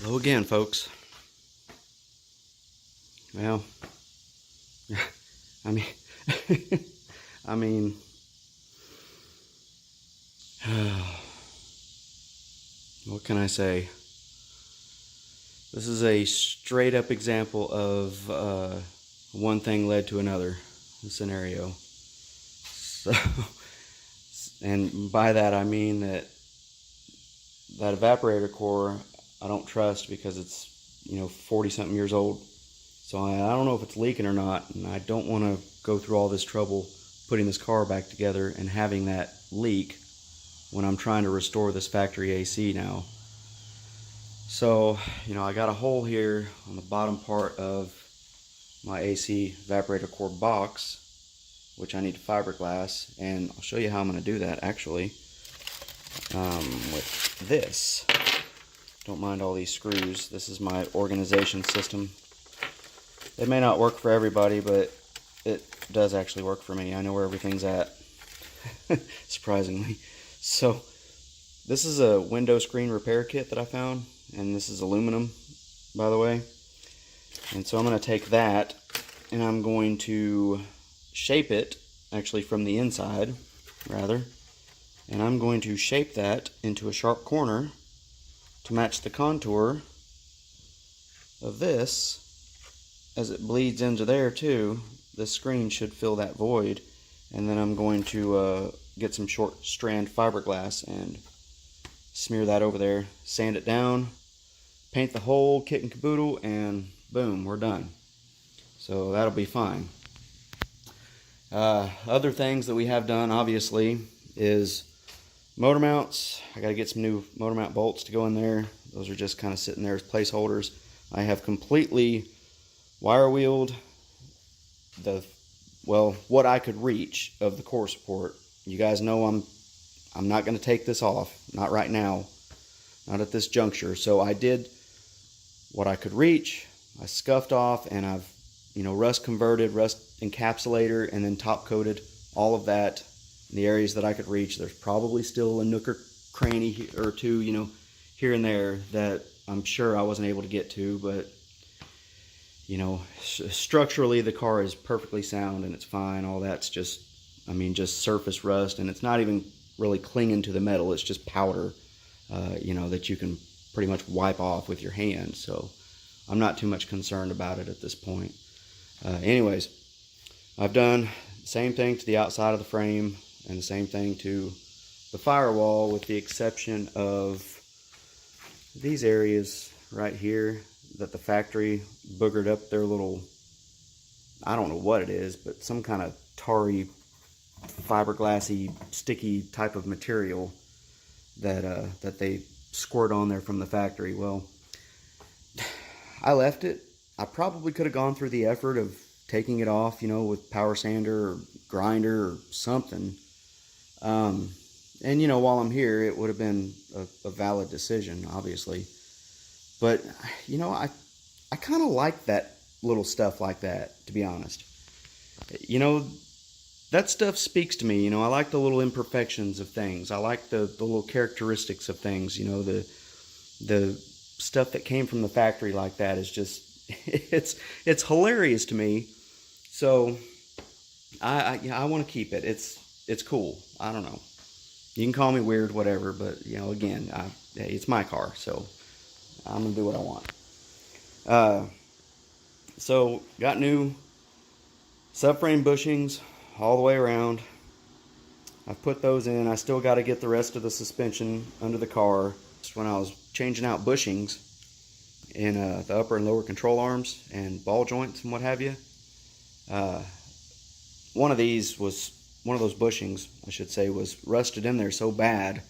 Hello again, folks. Well, I mean, I mean, what can I say? This is a straight up example of one thing led to another scenario. So, and by that I mean that evaporator core I don't trust because it's 40 something years old. So I don't know if it's leaking or not, and I don't want to go through all this trouble putting this car back together and having that leak when I'm trying to restore this factory AC now. So, I got a hole here on the bottom part of my AC evaporator core box, which I need to fiberglass, and I'll show you how I'm going to do that actually with this. Don't mind all these screws. This is my organization system. It may not work for everybody, but it does actually work for me. I know where everything's at, surprisingly. So this is a window screen repair kit that I found, and this is aluminum, by the way. And so I'm going to take that, and I'm going to shape it, actually from the inside, rather. And I'm going to shape that into a sharp corner to match the contour of this. As it bleeds into there too, the screen should fill that void. And then I'm going to get some short strand fiberglass and smear that over there, sand it down, paint the whole kit and caboodle, and boom, we're done. So that'll be fine. Other things that we have done, obviously, is motor mounts. I got to get some new motor mount bolts to go in there. Those are just kind of sitting there as placeholders. I have completely wire wheeled what I could reach of the core support. You guys know I'm not going to take this off, not right now, not at this juncture. So I did what I could reach. I scuffed off, and I've rust converted, rust encapsulator, and then top coated all of that in the areas that I could reach. There's probably still a nook or cranny or two, here and there that I'm sure I wasn't able to get to, but structurally the car is perfectly sound and it's fine. All that's just surface rust, and it's not even really clinging to the metal. It's just powder, that you can pretty much wipe off with your hand. So I'm not too much concerned about it at this point. Anyways, I've done the same thing to the outside of the frame and the same thing to the firewall, with the exception of these areas right here that the factory boogered up their little, I don't know what it is, but some kind of tarry, fiberglassy, sticky type of material that they squirt on there from the factory. Well, I left it. I probably could have gone through the effort of taking it off, with power sander or grinder or something. And while I'm here, it would have been a valid decision, obviously. But, I kind of like that little stuff like that, to be honest. That stuff speaks to me. I like the little imperfections of things. I like the little characteristics of things. The stuff that came from the factory like that is just, it's hilarious to me. So I want to keep it. It's cool. I don't know. You can call me weird, whatever, but again, it's my car, so I'm gonna do what I want. So got new subframe bushings all the way around. I've put those in. I still got to get the rest of the suspension under the car. Just when I was changing out bushings in the upper and lower control arms and ball joints and what have you, one of those bushings, I should say, was rusted in there so bad,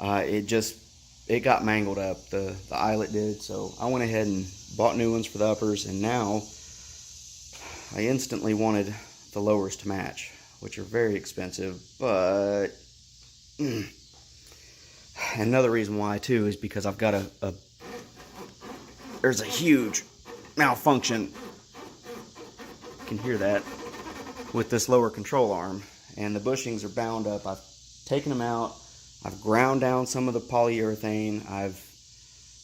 it got mangled up. The eyelet did. So I went ahead and bought new ones for the uppers, and now I instantly wanted the lowers to match, which are very expensive. But another reason why too is because I've got there's a huge malfunction. You can hear that with this lower control arm, and the bushings are bound up. I've taken them out. I've ground down some of the polyurethane. I've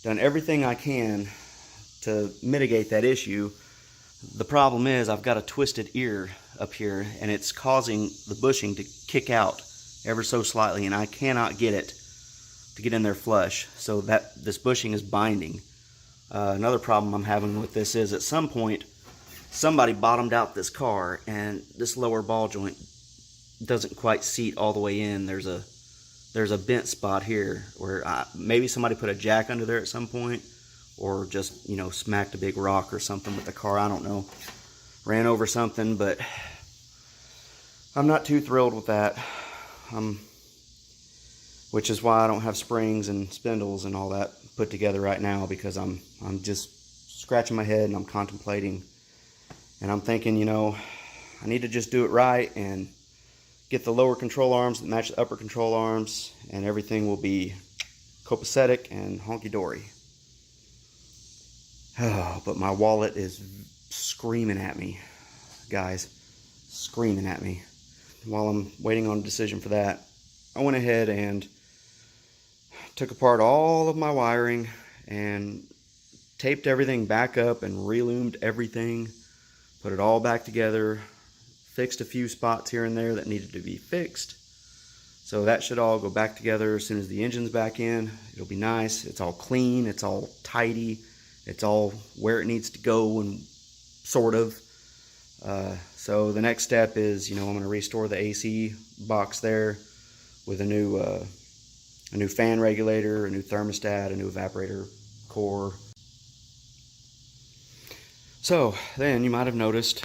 done everything I can to mitigate that issue. The problem is I've got a twisted ear up here, and it's causing the bushing to kick out ever so slightly, and I cannot get it to get in there flush, so that this bushing is binding. Another problem I'm having with this is at some point somebody bottomed out this car, and this lower ball joint doesn't quite seat all the way in. There's a bent spot here where maybe somebody put a jack under there at some point, or just, you know, smacked a big rock or something with the car. I don't know. Ran over something, but I'm not too thrilled with that. Which is why I don't have springs and spindles and all that put together right now, because I'm just scratching my head and I'm contemplating, and I'm thinking, you know, I need to just do it right and get the lower control arms that match the upper control arms, and everything will be copacetic and honky-dory. Oh, but my wallet is screaming at me, guys, screaming at me. While I'm waiting on a decision for that, I went ahead and took apart all of my wiring and taped everything back up and reloomed everything, put it all back together, fixed a few spots here and there that needed to be fixed. So that should all go back together as soon as the engine's back in. It'll be nice. It's all clean. It's all tidy. It's all where it needs to go, and sort of. So the next step is, you know, I'm going to restore the AC box there with a new fan regulator, a new thermostat, a new evaporator core. So then you might have noticed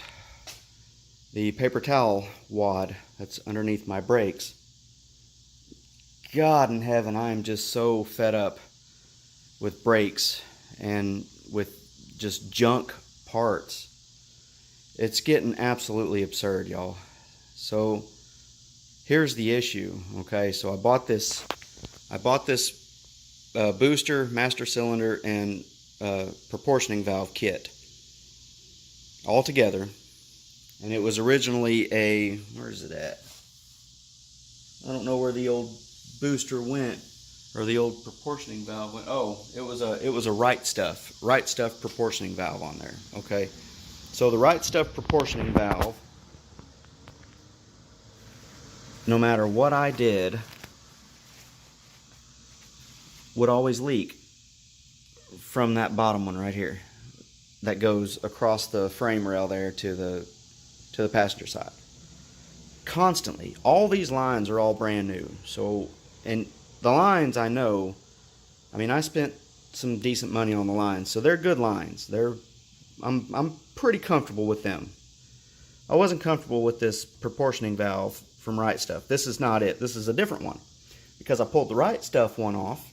the paper towel wad that's underneath my brakes. God in heaven, I am just so fed up with brakes and with just junk parts. It's getting absolutely absurd, y'all. So here's the issue, okay? So I bought this booster, master cylinder, and proportioning valve kit all together, and it was originally a, where is it at? I don't know where the old booster went, or the old proportioning valve went. Oh, it was a right stuff proportioning valve on there. Okay, so the right stuff proportioning valve, no matter what I did, would always leak from that bottom one right here that goes across the frame rail there to the passenger side. Constantly. All these lines are all brand new. So, and the lines, I know, I mean, I spent some decent money on the lines, so they're good lines. I'm pretty comfortable with them. I wasn't comfortable with this proportioning valve from Right Stuff. This is not it. This is a different one, because I pulled the Right Stuff one off,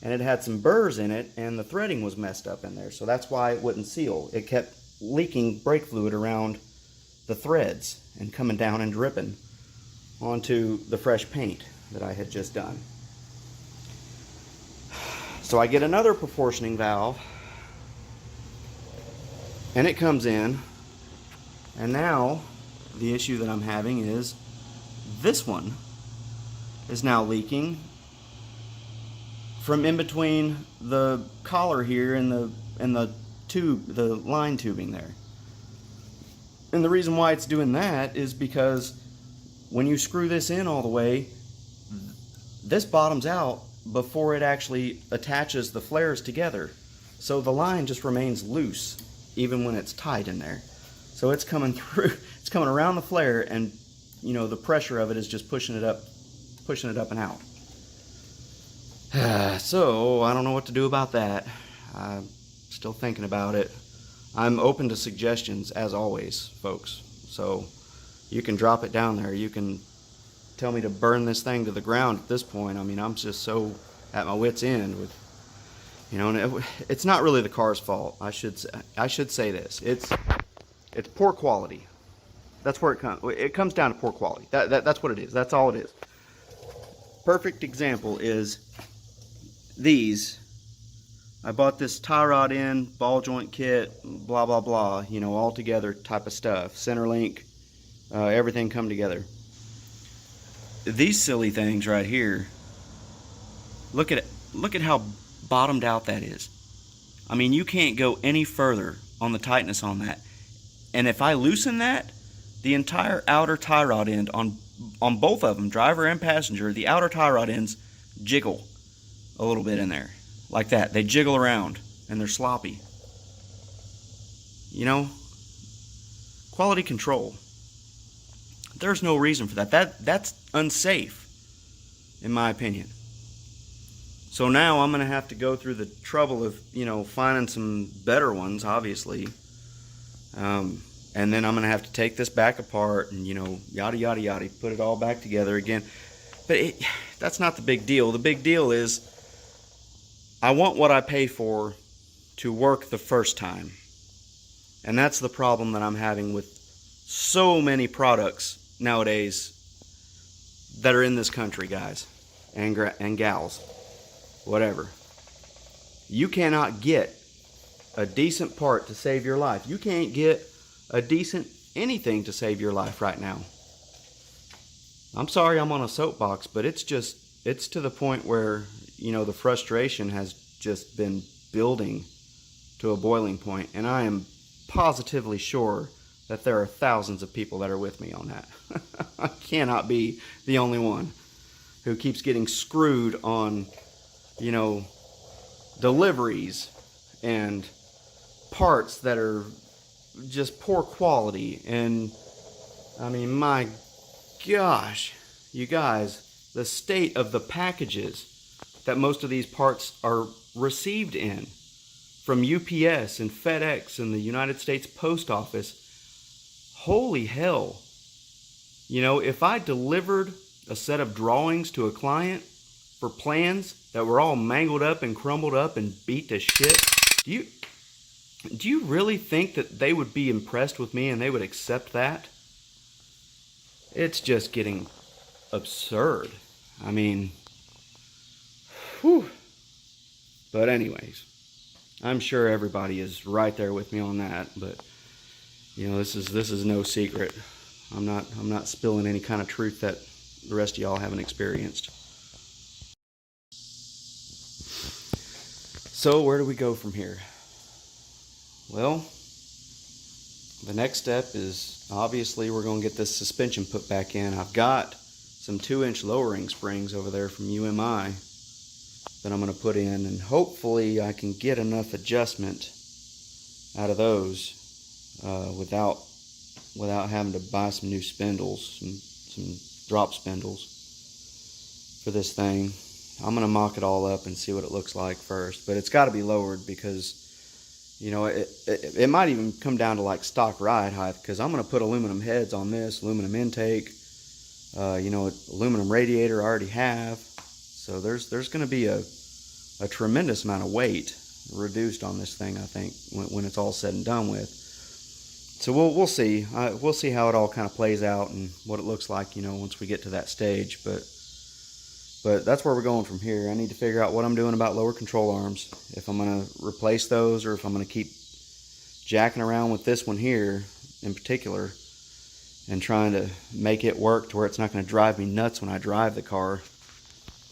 and it had some burrs in it, and the threading was messed up in there, so that's why it wouldn't seal. It kept leaking brake fluid around the threads and coming down and dripping onto the fresh paint that I had just done. So I get another proportioning valve, and it comes in, and now the issue that I'm having is this one is now leaking from in between the collar here and the tube, the line tubing there. And the reason why it's doing that is because when you screw this in all the way, this bottoms out before it actually attaches the flares together. So the line just remains loose even when it's tight in there. So it's coming through, it's coming around the flare, and you know, the pressure of it is just pushing it up and out. So I don't know what to do about that. I'm still thinking about it. I'm open to suggestions as always, folks. So you can drop it down there. You can tell me to burn this thing to the ground at this point. I mean, I'm just so at my wit's end with, you know, and it's not really the car's fault. I should say this. It's poor quality. That's where it comes. It comes down to poor quality. That's what it is. That's all it is. Perfect example is these. I bought this tie rod end, ball joint kit, blah blah blah, you know, all together type of stuff. Center link, everything come together. These silly things right here. Look at it. Look at how bottomed out that is. I mean, you can't go any further on the tightness on that. And if I loosen that, the entire outer tie rod end on both of them, driver and passenger, the outer tie rod ends jiggle a little bit in there. Like that. They jiggle around and they're sloppy. You know, quality control. There's no reason for that. That's unsafe, in my opinion. So now I'm going to have to go through the trouble of, you know, finding some better ones, obviously. And then I'm going to have to take this back apart and, you know, yada, yada, yada, put it all back together again. But that's not the big deal. The big deal is I want what I pay for to work the first time. And that's the problem that I'm having with so many products nowadays that are in this country, guys and gals, whatever. You cannot get a decent part to save your life. You can't get a decent anything to save your life right now. I'm sorry I'm on a soapbox, but it's to the point where, you know, the frustration has just been building to a boiling point, and I am positively sure that there are thousands of people that are with me on that. I cannot be the only one who keeps getting screwed on, you know, deliveries and parts that are just poor quality. And I mean, my gosh, you guys, the state of the packages that most of these parts are received in from UPS and FedEx and the United States Post Office. Holy hell. You know, if I delivered a set of drawings to a client for plans that were all mangled up and crumbled up and beat to shit, do you really think that they would be impressed with me and they would accept that? It's just getting absurd. I mean, whew. But anyways, I'm sure everybody is right there with me on that, but you know, this is no secret. I'm not spilling any kind of truth that the rest of y'all haven't experienced. So where do we go from here? Well, the next step is obviously we're going to get this suspension put back in. I've got some 2-inch lowering springs over there from UMI that I'm going to put in, and hopefully I can get enough adjustment out of those without having to buy some new spindles, some drop spindles for this thing. I'm going to mock it all up and see what it looks like first, but it's got to be lowered because, you know, it might even come down to like stock ride height, because I'm going to put aluminum heads on this, aluminum intake, you know, aluminum radiator I already have. So there's going to be a tremendous amount of weight reduced on this thing, I think, when it's all said and done with. So we'll see. We'll see how it all kind of plays out and what it looks like, you know, once we get to that stage. But that's where we're going from here. I need to figure out what I'm doing about lower control arms. If I'm going to replace those, or if I'm going to keep jacking around with this one here in particular and trying to make it work to where it's not going to drive me nuts when I drive the car,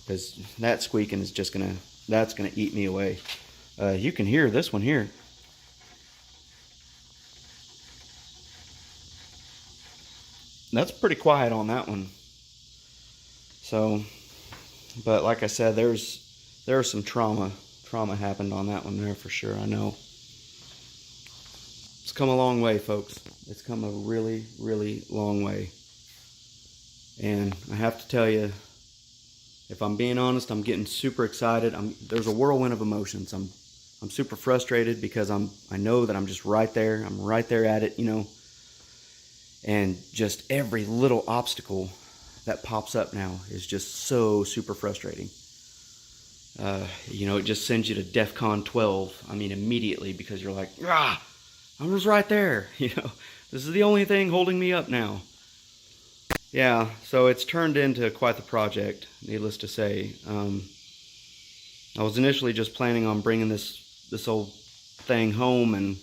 because that squeaking is just that's going to eat me away. You can hear this one here. That's pretty quiet on that one. So, but like I said, there's some trauma happened on that one there for sure. I know. It's come a long way, folks. It's come a really, really long way. And I have to tell you, if I'm being honest, I'm getting super excited. There's a whirlwind of emotions. I'm super frustrated because I know that I'm just right there. I'm right there at it, you know. And just every little obstacle that pops up now is just so super frustrating. You know, it just sends you to DEFCON 12. I mean, immediately, because you're like, ah, I was right there. You know, this is the only thing holding me up now. Yeah, so it's turned into quite the project, needless to say. I was initially just planning on bringing this old thing home and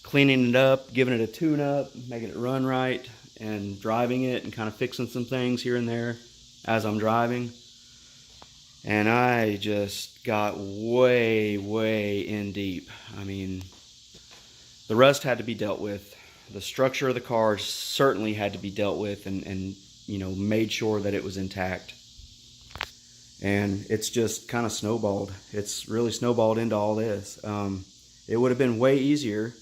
cleaning it up, giving it a tune-up, making it run right, and driving it and kind of fixing some things here and there as I'm driving. And I just got way, way in deep. I mean, the rust had to be dealt with. The structure of the car certainly had to be dealt with and you know, made sure that it was intact. And it's just kind of snowballed. It's really snowballed into all this. It would have been way easier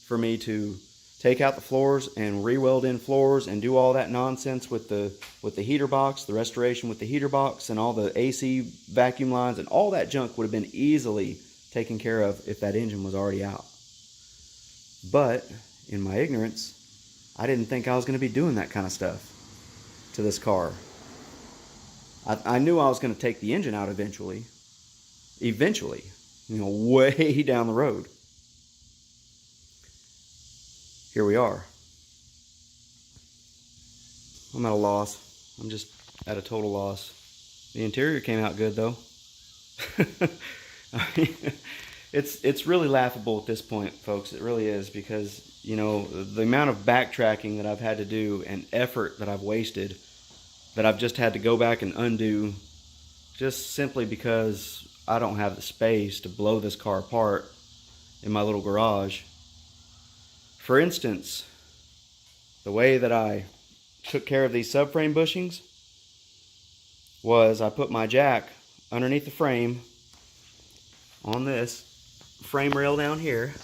for me to take out the floors and re-weld in floors and do all that nonsense with the heater box, the restoration with the heater box and all the AC vacuum lines, and all that junk would have been easily taken care of if that engine was already out. But in my ignorance, I didn't think I was going to be doing that kind of stuff to this car. I knew I was going to take the engine out eventually, you know, way down the road. Here we are. I'm at a loss. I'm just at a total loss. The interior came out good though. I mean, it's really laughable at this point, folks. It really is, because, you know, the amount of backtracking that I've had to do and effort that I've wasted, that I've just had to go back and undo, just simply because I don't have the space to blow this car apart in my little garage. For instance, the way that I took care of these subframe bushings was I put my jack underneath the frame on this frame rail down here,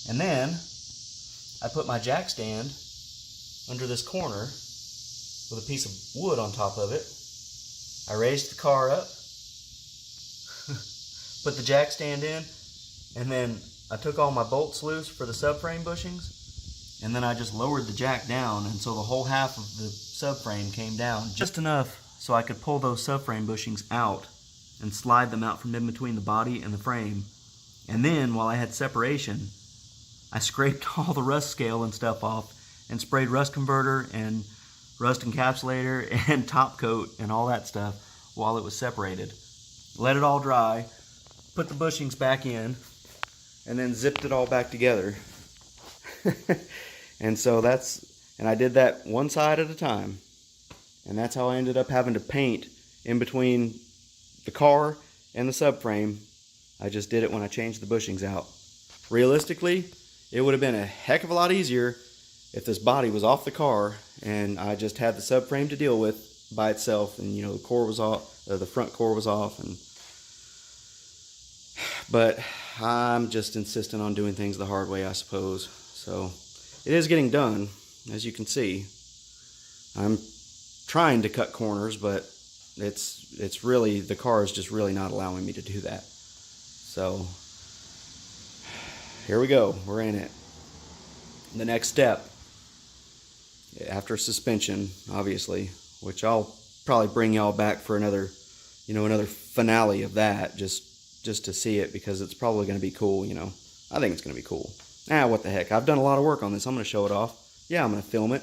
and then I put my jack stand under this corner with a piece of wood on top of it. I raised the car up, put the jack stand in, and then I took all my bolts loose for the subframe bushings, and then I just lowered the jack down, and so the whole half of the subframe came down just enough so I could pull those subframe bushings out and slide them out from in between the body and the frame. And then, while I had separation, I scraped all the rust scale and stuff off and sprayed rust converter and rust encapsulator and top coat and all that stuff while it was separated. Let it all dry, put the bushings back in, and then zipped it all back together. And I did that one side at a time. And that's how I ended up having to paint in between the car and the subframe. I just did it when I changed the bushings out. Realistically, it would have been a heck of a lot easier if this body was off the car and I just had the subframe to deal with by itself, and, you know, the core was off, the front core was off, but I'm just insistent on doing things the hard way, I suppose. So it is getting done, as you can see. I'm trying to cut corners, but it's really, the car is just really not allowing me to do that. So here we go, we're in it. The next step, after suspension, obviously, which I'll probably bring y'all back for another, you know, another finale of that, just to see it, because it's probably going to be cool, you know. I think it's going to be cool. What the heck, I've done a lot of work on this. I'm going to show it off. Yeah, I'm going to film it.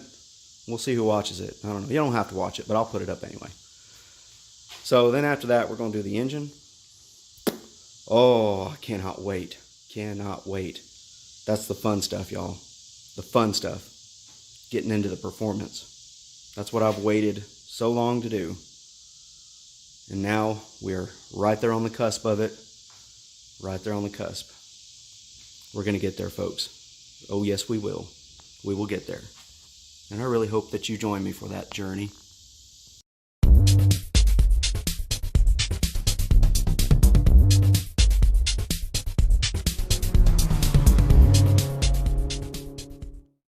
We'll see who watches it. I don't know. You don't have to watch it, but I'll put it up anyway. So then after that, we're going to do the engine. Oh, I cannot wait. Cannot wait. That's the fun stuff, y'all. The fun stuff. Getting into the performance. That's what I've waited so long to do. And now we're right there on the cusp of it. Right there on the cusp. We're going to get there, folks. Oh, yes, we will. We will get there. And I really hope that you join me for that journey.